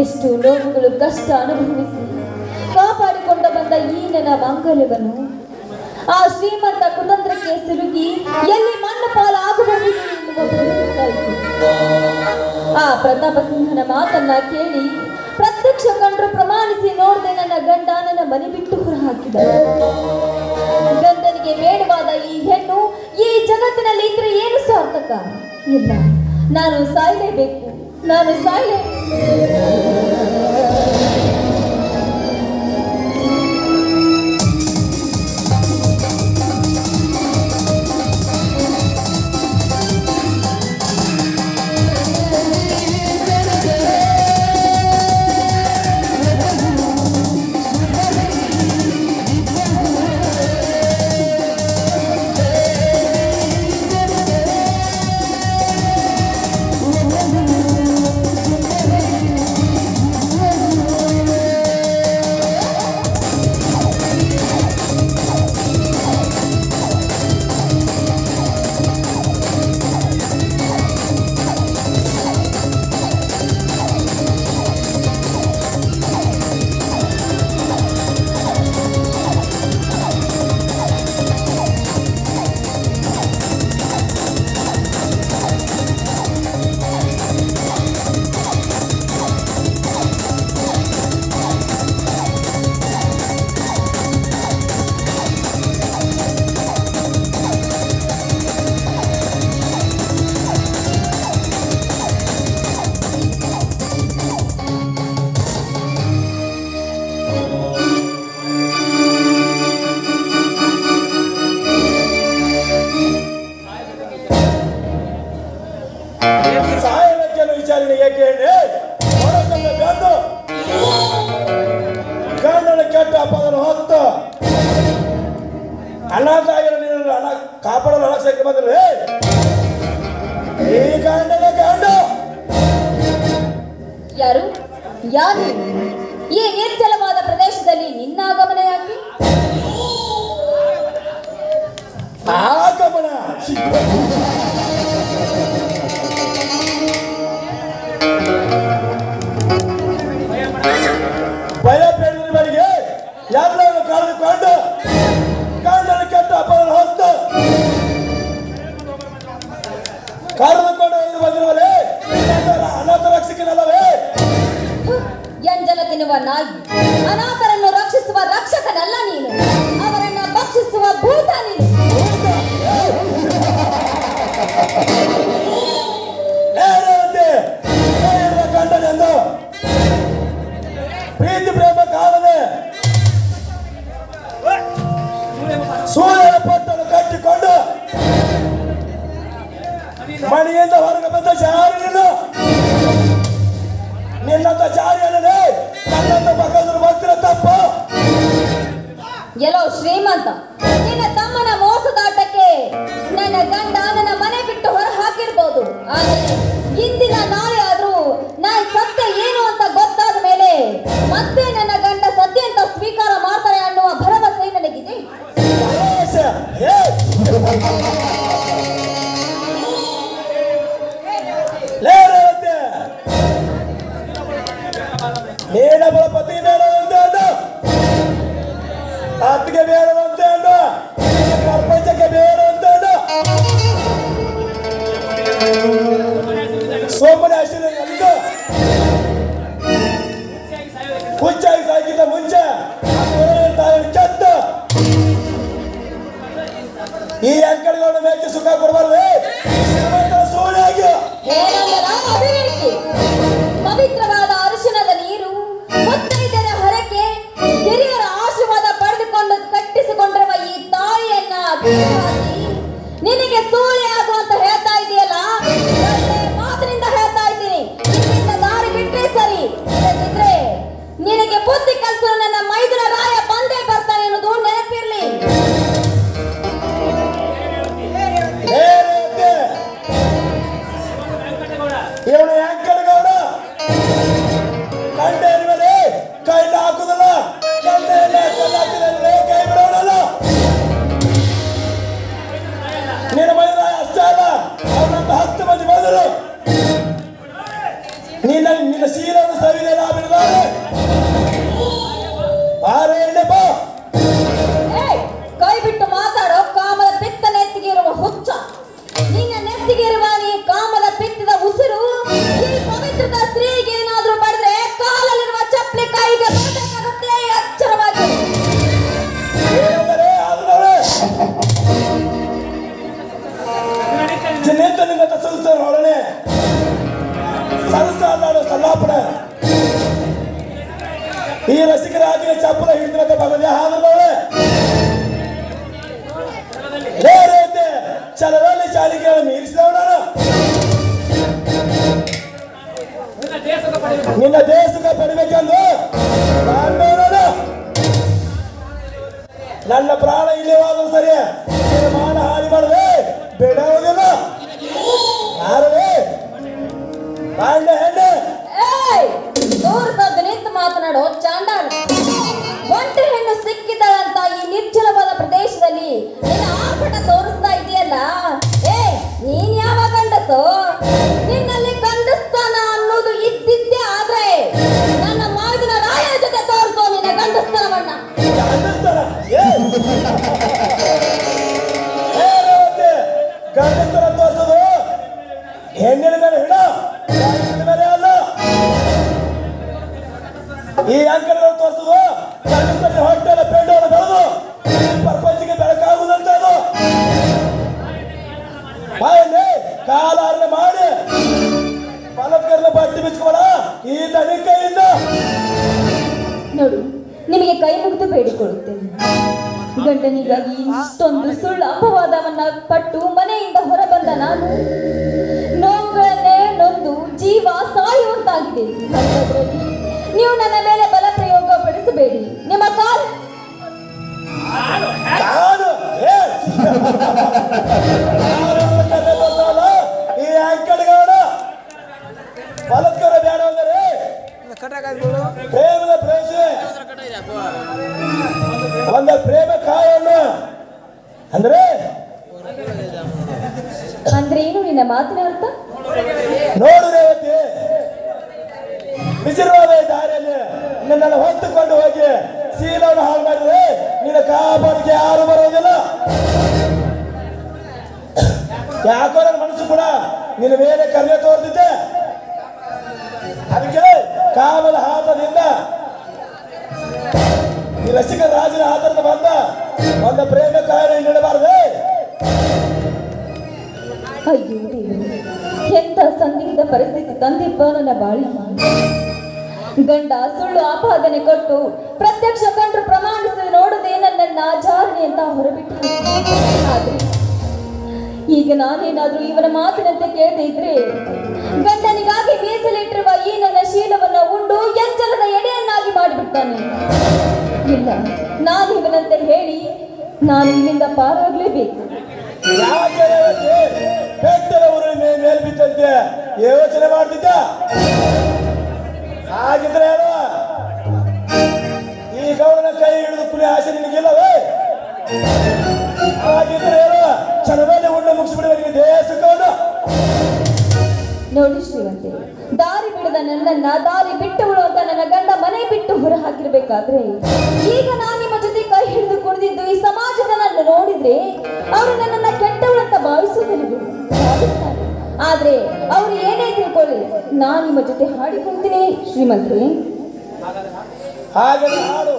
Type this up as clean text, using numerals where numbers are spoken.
ಎಷ್ಟು ನೋವುಗಳು ಕಷ್ಟ ಅನುಭವಿಸಿ ಕಾಪಾಡಿಕೊಂಡ ಬಂದ ಈ ನನ್ನ ಮಾಂಗಲ್ಯವನ್ನು ಆ ಶ್ರೀಮಂತ ಕುತಂತ್ರಕ್ಕೆ ಸಿಲುಕಿ ಎಲ್ಲಿ ಮಣ್ಣು ಪಾಲಾಗಬಹುದು ಎನ್ನುವ ಭಯವುಂಟಾಯಿತು. ಆ ಪ್ರತಾಪ ಸಿಂಹನ ಮಾತನ್ನ ಕೇಳಿ ಪ್ರತ್ಯಕ್ಷ ಕಂಡ್ರು ಪ್ರಮಾಣಿಸಿ ನೋಡದೆ ನನ್ನ ಗಂಡ ನನ್ನ ಮನೆ ಬಿಟ್ಟು ಹೊರಹಾಕಿದ. ಗಂಡನಿಗೆ ಬೇಡವಾದ ಈ ಹೆಣ್ಣು ಈ ಜಗತ್ತಿನಲ್ಲಿ ಇದ್ರೆ ಏನು ಸಾರ್ಥಕ ಇಲ್ಲ. ನಾನು ಸಾಯಲೇಬೇಕು, ನಾನು ಯಾರು ಯಾರು ಈ ನಿರ್ಜಲವಾದ ಪ್ರದೇಶದಲ್ಲಿ ನಿನ್ನ ಆಗಮನ ಯಾಕೆ? ಆಗಮನ ಭಯ ಬೇಡಿದ್ರೆ ಬೆಳಿಗ್ಗೆ ಎಲ್ಲರೂ ಕಳೆದುಕೊಂಡು ಗಂಡನ ಕೆಟ್ಟ ಅಪರಾಧ ಹೊತ್ತು ಕಳೆದುಕೊಂಡು ಬಂದಿರುವಲೇ ಅನಾಥ ರಕ್ಷಕನಲ್ಲವೇ? ಎಂಜಲ ತಿನ್ನುವ ನಾಯಿ. ಅನಾಥರನ್ನು ರಕ್ಷಿಸುವ ರಕ್ಷಕನಲ್ಲ ನೀನು, ಅವರನ್ನ ಭಕ್ಷಿಸುವ ಭೂತ ನೀನು. ಗಂಡನೆಂದು ಪ್ರೀತಿ ಪ್ರೇಮ ಕಾಣದೆ ಸೂರ್ಯನ ಪಟ್ಟನ್ನು ಕಟ್ಟಿಕೊಂಡು ಮನೆಯಿಂದ ಹೊರಗೆ ಬಂದ ಜಾರಿ ನಿನ್ನಂತ ಜಾರಿಯಲ್ಲದೆ ನನ್ನಂತ ಮಕ್ಕಳು ಬರ್ತಿರ ತಪ್ಪ. ಎಲ್ಲೋ ಶ್ರೀಮಂತ, ನಿನ್ನ ತಮ್ಮನ ಮೋಸದಾಟಕ್ಕೆ ನನ್ನ ಗಂಡ ನನ್ನ ಮನೆ ಬಿಟ್ಟು ಹೊರ ಹಾಕಿರ್ಬೋದು. ಆದರೆ ಇಂದಿನ ನಾಳೆ ಆದ್ರೂ ನಾನು ಸತ್ಯ ಏನು ಅಂತ ಗೊತ್ತಾದ ಮೇಲೆ ಮತ್ತೆ ನನ್ನ ಗಂಡ ಸತ್ಯ ಅಂತ ಸ್ವೀಕಾರ ಮಾಡ್ತಾರೆ ಅನ್ನುವ ಭರವಸೆ ನನಗಿದೆ. ನೀನಬಳ ಪತಿ ಬೇಡವಂತೆ ಅಣ್ಣ, ಅತ್ತಿಗೆ ಬೇಡವಂತೆ ಅಣ್ಣ, ಪ್ರಪಂಚಕ್ಕೆ ಬೇಡವಂತೆ ಅಣ್ಣ. ಸೋಮನೆ ಅಷ್ಟೇ ಎಂದು ಹುಚ್ಚಾಗಿ ಸಾಗಿದ್ದ ಮುಂಚೆ ಕೆಟ್ಟ ಈ ಅಂಕಣಗಳನ್ನು ಮೇಚಿ ಸುಖ ಕೊಡಬಾರ್ದು. ಸೋಳಿಯಾಗಿ ಪವಿತ್ರವಾದ ಅರಿಶಿಣದ ನೀರು, ಮುತ್ತೈದೆಯರ ಹರಕೆ, ಹಿರಿಯರ ಆಶೀರ್ವಾದ ಪಡೆದುಕೊಂಡು ಕಟ್ಟಿಸಿಕೊಂಡು ನಿನ್ನ ಶೀಲವನ್ನು ಸವಿದೆ ನಾ ಬಿಡಲಾರೆ. ಬಾರೆ ಎಣ್ಣೆ ಬಾ. ಏಯ್, ಕೈ ಬಿಟ್ಟು ಮಾತಾಡೋ ಕಾಮದ ಪಿತ್ತ ನೆತ್ತಿಗೆ ಇರುವ ಹುಚ್ಚ. ನಿನ್ನ ನೆತ್ತಿಗೆ ಇರುವ ಈ ಕಾಮದ ಪಿತ್ತದ ಉಸಿರು ಈ ಪವಿತ್ರದ ಸ್ತ್ರೀಗೆ ಏನಾದ್ರೂ ಬಡಿದ್ರೆ ಕಾಲಲ್ಲಿರುವ ಚಪ್ಪಲಿ ಕೈಗೆ ಬರಬೇಕಾಗುತ್ತೆ. ಎಚ್ಚರವಾಗಿ ಏನಂದರೆ ಆದ್ರೆ ನಿಂತ ನಿನ್ನ ಸಂಸ್ಥೆ ಹೊರನೆ ಸಂಸ್ಥೆ ಅಲ್ಲಾಡೋ ಸಲ್ಲಾಪುರ ಈ ರಸಿಕರಾಗಿನ ಚಪ್ಪಲ ಹಿಡಿದ್ರೆ ಬಗದೆ ಹಾದ್ರೆ ಚಲದಲ್ಲಿ ಚಾಲಿಕೆಯನ್ನು ಮೀರಿಸಿದವ ನಾನು. ನಿನ್ನ ದೇಶಕ್ಕೆ ಪಡಿಬೇಕೆಂದು ನನ್ನ ಪ್ರಾಣ ಇಲ್ಲಿವಾದರೂ ಸರಿ ಮಾನ ಹಾನಿ ಮಾಡದೆ ಬಿಡುವುದಿಲ್ಲ. ಯಾರೇ ಬಾಂಡೆ ಹೆಣ್ಣೆ ದೂರದ್ದು ನಿಂತು ಮಾತನಾಡೋ ಚಾಂಡಾಳ. ಒಂಟೆ ಹೆಣ್ಣು ಸಿಕ್ಕಿದಳಂತ ಈ ನಿರ್ಜಲವಾದ ಪ್ರದೇಶದಲ್ಲಿ ನಿನ್ನ ಆರ್ಭಟ ತೋರಿಸ್ತಾ ಇದೆಯಲ್ಲ. ನೀನ್ ಯಾವ ಗಂಡಸು? ನಿನ್ನಲ್ಲಿ ಗಂಡಸ್ತಾನ ಅನ್ನೋದು ಇದ್ದಿದ್ದೇ ಆದ್ರೆ ನನ್ನ ಮಾವಿನ ರಾಯನ ಜೊತೆ ತೋರಿಸೋ ನಿನ್ನ ಗಂಡಸ್ತಾನವನ್ನ. ಗಂಡಸ್ತಾನ ತೋರಿಸೋದು ಹೆಣ್ಣಿನ ಮೇಲೆ ಹಿಡ ಮೇಲೆ ಅಲ್ಲ. ಈ ಅಂಕಣಗಳು ತೋರಿಸೋದು ಗಂಡಸ್ತಾನ ಹೊಟ್ಟೆಲ್ಲ ಪೆಂಡವನ್ನು ಬೆಳೆದು ಪ್ರಪಂಚಕ್ಕೆ ಬೆಳಕಾಗುವುದಂತ ಅದು. ಕಾಲಾರನೆ ಮಾಡಿ ಫಲಕರನ್ನ ಬಟ್ಟಿ ಬಿಚ್ಕೋಳ ಈ ತನಿಖೆಯಿಂದ. ನೋಡು, ನಿಮಗೆ ಕೈ ಮುಗಿದು ಬೇಡಿಕೊಳ್ಳುತ್ತೇನೆ. ಗಂಡನಿಗಾಗಿ ಇಷ್ಟೊಂದು ಸುಳ್ಳು ಅಪವಾದವನ್ನ ಪಟ್ಟು ಮನೆಯಿಂದ ಹೊರಬಂದ ನಾನು ನೋವುಗಳನ್ನೇ ನೊಂದು ಜೀವ ಸಾಯುವಂತಾಗಿದೆ. ಅಂಥದ್ರಲ್ಲಿ ನೀವು ನನ್ನ ಮೇಲೆ ಬಲ ಪ್ರಯೋಗ ಪಡಿಸಬೇಡಿ. ನಿಮ್ಮ ಕಾಲು ಈ ಅಂಕಣಗಳ ಬಲತ್ಕಾರ ಬೇಡ ಅಂದರೆ ಪ್ರೇಮದ ಪ್ರೇಷ ಒಂದು ಪ್ರೇಮ ಕಾಯನ್ನು ಅಂದ್ರೆ ಏನು ನಿನ್ನ ಮಾತಿನ ಅರ್ಥ? ನೋಡು ರೇವತಿ, ವಿಚಿರವಾದ ದಾರಿಯಲ್ಲಿ ನಿನ್ನನ್ನು ಹೊತ್ತುಕೊಂಡು ಹೋಗಿ ಶೀಲವನ್ನು ಹಾಳು ಮಾಡಿದ್ರೆ ನಿನ್ನ ಕಾಪಾಡಿಗೆ ಯಾರು ಬರೋದಿಲ್ಲ. ಯಾಕೋ ನನ್ನ ಮನಸ್ಸು ಕೂಡ ನಿನ್ನ ಮೇಲೆ ಕರ್ನೆ ತೋರ್ತಿದ್ದೆ. ಅದಕ್ಕೆ ಕಾಮದ ಹಾತದಿಂದ ಈ ರಸಿಕ ರಾಜನ ಹಾತದಿಂದ ಬಂದ ಒಂದು ಪ್ರೇಮ ಕಾರ್ಯ ನೀಡಬಾರದೆ. ಅಯ್ಯೋ ದೇವರೇ, ಎಂತ ಸಂದಿಗ್ಧ ಪರಿಸ್ಥಿತಿ ತಂದಿಪ್ಪ ನನ್ನ ಬಾಳಿ. ಗಂಡ ಸುಳ್ಳು ಆಪಾದನೆ ಕೊಟ್ಟು ಪ್ರತ್ಯಕ್ಷ ಕಂಡ್ರು ಪ್ರಮಾಣಿಸಿ ನೋಡದೆ ನನ್ನನ್ನ ಆಚಾರಣೆ ಅಂತ ಹೊರಬಿಟ್ಟು. ಆದ್ರೆ ಈಗ ನಾನೇನಾದ್ರೂ ಇವನ ಮಾತಿನಂತೆ ಕೇಳದೆ ಇದ್ರೆ ಗಂಡನಿಗಾಗಿ ಮೀಸಲಿಟ್ಟಿರುವ ಈ ನನ್ನ ಶೀಲವನ್ನ ಉಂಡು ಎಂಜಲದ ಎಡೆಯನ್ನಾಗಿ ಮಾಡಿಬಿಡ್ತಾನೆ. ಇಲ್ಲ, ನಾನು ಇವನಂತೆ ಹೇಳಿ ನಾನು ಇಲ್ಲಿಂದ ಪಾರಾಗ್ಲೇಬೇಕು. ಬೆಟ್ಟದ ಊರಿನ ಮೇಲೆ ಬಿದ್ದಂತೆ ಯೋಚನೆ ಮಾಡ್ತಿದ್ದ. ಹಾಗಿದ್ರೆ ಹೇಳುವ, ಈ ಗೌಡನ ಕೈ ಹಿಡಿದು ಕುಲಿ ಆಸೆ ನಿನಗಿಲ್ಲವೇ? ಹಾಗಿದ್ರೆ ಹೇಳುವ, ಚನದಲ್ಲಿ ಉಂಡು ಮುಗಿಸ್ಬಿಡುವ ದೇಶಕ್ಕವನು. ನೋಡಿ ಶ್ರೀವಂತೆ, ದಾರಿ ಬಿಡದ ನನ್ನನ್ನ ದಾರಿ ಬಿಟ್ಟವಳು ಅಂತ ನನ್ನ ಗಂಡ ಮನೆ ಬಿಟ್ಟು ಹೊರ ಹಾಕಿರ್ಬೇಕಾದ್ರೆ ಈಗ ನಾನು ನಿಮ್ಮ ಜೊತೆ ಕೈ ಹಿಡಿದು ಕುಡಿದಿದ್ದು ಈ ಸಮಾಜದ ನನ್ನ ನೋಡಿದ್ರೆ ಅವರು ನನ್ನನ್ನ ಕೆಟ್ಟವಳು ಅಂತ ಭಾವಿಸುವುದಿಲ್ಲ. ಆದ್ರೆ ಅವ್ರು ಏನೇ ತಿಳ್ಕೊಳ್ಳಿ, ನಾನು ನಿಮ್ಮ ಜೊತೆ ಹಾಡಿಕೊಳ್ತೀನಿ ಶ್ರೀಮಂತ್ರಿ. ಹಾಗೆ ಹಾಡು